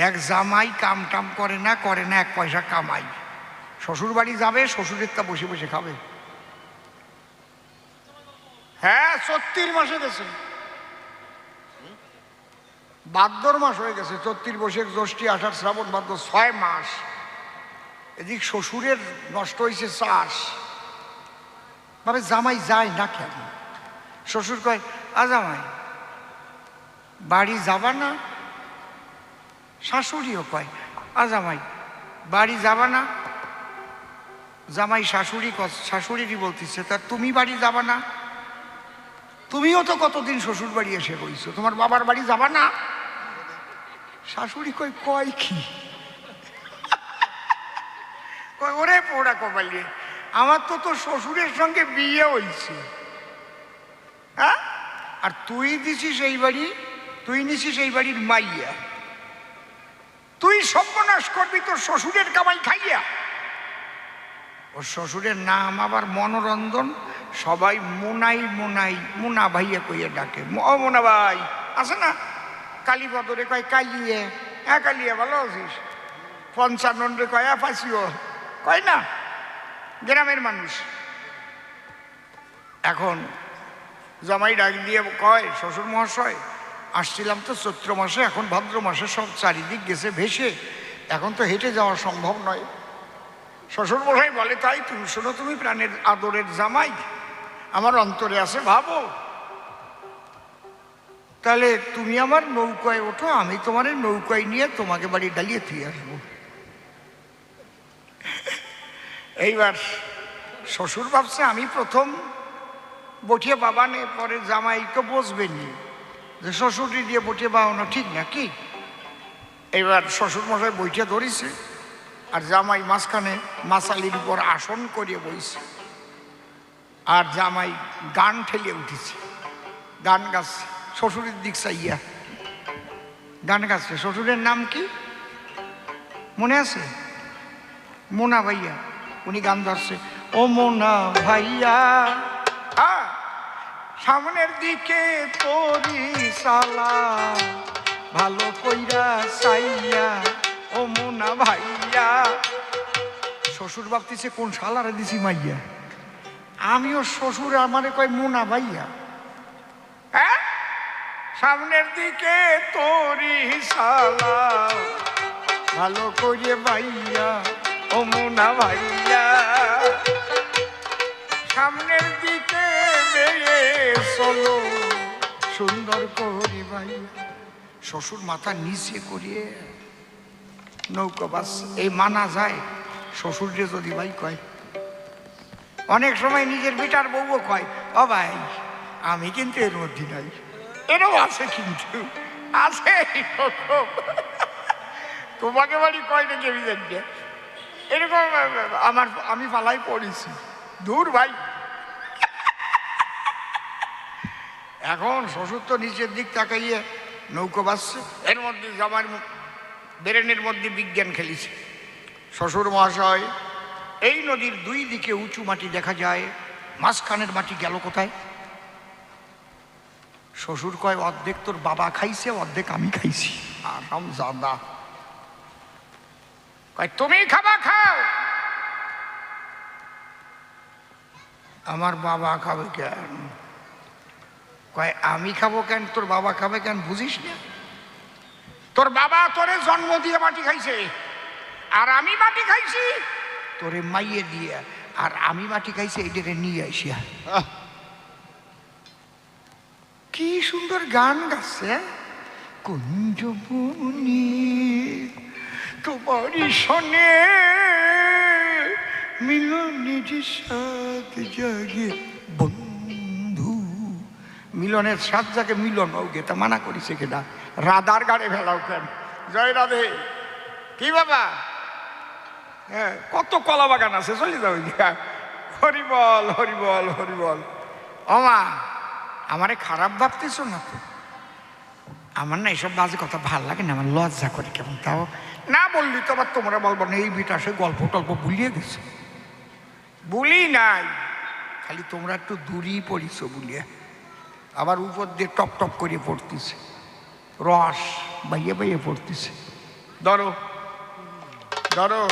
এক জামাই কাম টাম করে না এক পয়সা কামাই, শ্বশুর বাড়ি যাবে, শ্বশুরের তা বসে বসে খাবে। হ্যাঁ 34 মাসে গেছে, ভাদ্র মাস হয়ে গেছে, 34 বৈশাখ জ্যৈষ্ঠ আষাঢ় শ্রাবণ ভাদ্র 6 মাস। এদিক শ্বশুরের নষ্ট হয়েছে চাষ, ভাবে জামাই যায় না কেন? শ্বশুর কয় জামাই বাড়ি যাবা না? শাশুড়িও কয় জামাই বাড়ি যাবা না? জামাই শাশুড়িরই বলতেছে, তা তুমি বাড়ি যাবা না? তুমিও তো কতদিন শ্বশুর বাড়ি এসে রইছো, তোমার বাবার বাড়ি যাবা না? শাশুড়ি কয় কি? কয় ওরে পোড়া কপালি, আমার তো তোর শ্বশুরের সঙ্গে বিয়ে হয়েছে, হ্যাঁ, আর তুই দিছিস এই বাড়ি, তুই নিছিস এই বাড়ির মাইয়া, তুই সর্বনাশ করবি তোর শ্বশুরের কামাই খাইয়া। ওর শ্বশুরের নাম আবার মনোরঞ্জন, সবাই মুনা ভাইয়া কইয়া ডাকে। মোনা ভাই আছে না, কালীপদরে কয় কালিয়ে, হ্যাঁ কালিয়া ভালো আছিস, 55 রে কয় ফাঁসিও, কয় না, গ্রামের মানুষ। এখন জামাই ডাক দিয়ে কয় শ্বশুর মহাশয় আসছিলাম তো চৈত্র মাসে, এখন ভাদ্র মাসে সব চারিদিক গেছে ভেসে, এখন তো হেঁটে যাওয়া সম্ভব নয়। শ্বশুর মশাই বলে তাই, তুমি শোনো, তুমি প্রাণের আদরের জামাই, আমার অন্তরে আছে, ভাবো তাহলে তুমি আমার নৌকায় ওঠো, আমি তোমার নৌকায় নিয়ে তোমাকে বাড়ি ডালিয়ে দিয়ে আসবো। এইবার শ্বশুর ভাবছে আমি প্রথম বটিয়ে বাবানে, পরে জামাই তো বসবেনি যে শ্বশুরটি দিয়ে বটিয়ে বাবানো ঠিক না কি। এবার শ্বশুর মশাই বইটা ধরেছে, আর জামাই মাঝখানে মাসালির উপর আসন করিয়ে বইছে, আর জামাই গান ঠেলিয়ে উঠেছে, গান গাচ্ছে শ্বশুরের দিক চাইয়া, গান গাচ্ছে। শ্বশুরের নাম কি মনে আছে? মোনা ভাইয়া। উনি গান ধরছে, ও মোনা ভাইয়া সামনের দিকে তোরি সালা ভালো কইরা চাইয়া, ও মোনা ভাইয়া। শ্বশুর ভাবতেছে কোন শালারে দিছি মাইয়া, আমিও শ্বশুর আমারে কয় মোনা ভাইয়া। হ্যাঁ, সামনের দিকে তোরি সালা ভালো করে ভাইয়া, ও মোনা ভাইয়া। সামনের দিকে বেয়ে চলো সুন্দর করে ভাইয়া। শ্বশুর মাথা নিচে করিয়ে নৌকা বাস, এই মানা যায় শ্বশুরকে যদি ভাই কয়। অনেক সময় নিজের বেটার বউও কয় ও ভাই আমি কিন্তু এর মধ্যে নাই, এরও আছে, কিন্তু আছে তোমাকে বাড়ি কয় নাকি আমি জানি না, এরকম আমি পালাই পড়েছি, দূর ভাই। এখন শ্বশুর তো নিচের দিক তাকাইয়ে নৌকো বাসছে, এর মধ্যে জামার ব্রেনের মধ্যে বিজ্ঞান খেলেছে। শ্বশুর মহাশয়, এই নদীর দুই দিকে উঁচু মাটি দেখা যায়, মাঝখানের মাটি গেল কোথায়? শ্বশুর কয় অর্ধেক তোর বাবা খাইছে, অর্ধেক আমি খাইছি। আরাম জাদা কয় তুমি খাবা, খাও। আমার বাবা খাবে কেন? কয় আমি খাবো কেন, তোর বাবা খাবে কেন, বুঝিস না? তোর বাবা তোরে জন্ম দিয়ে মাটি খাইছে, আর আমি মাটি খাইছি তোরে মাইয়ে দিয়ে, আর আমি মাটি খাইছি এইটাকে নিয়ে আইসিয়া। কি সুন্দর গান গাচ্ছে, কুঞ্জবনি তোমারই শোনে মিলনের সাথ জাগে বন্ধু। মিলনের সাথ জাগে, মিলন ও গেতা মানা করেছে কেনা, রাধার গাড়ে ফেলাও কেন? জয় রাধে। কি বাবা, হ্যাঁ কত কলা বাগান আছে, চলে যাও। হরিবল হরিবল হরিবল। ওমা আমারে খারাপ ভাবতেছ না তো? আমার না এসব বাজে কথা ভাল লাগে না, আমার লজ্জা করে কেমন। তাও না বললি তো আবার তোমরা বলবো না এই বিটা সে গল্প টল্প ভুলিয়ে গেছে। বলি নাই, খালি তোমরা একটু দূরেই পড়িছ বলিয়া, আবার উপর দিয়ে টপ টপ করে পড়তেছে, রস বাইয়ে বাইয়ে পড়তেছে। ধরো ধরো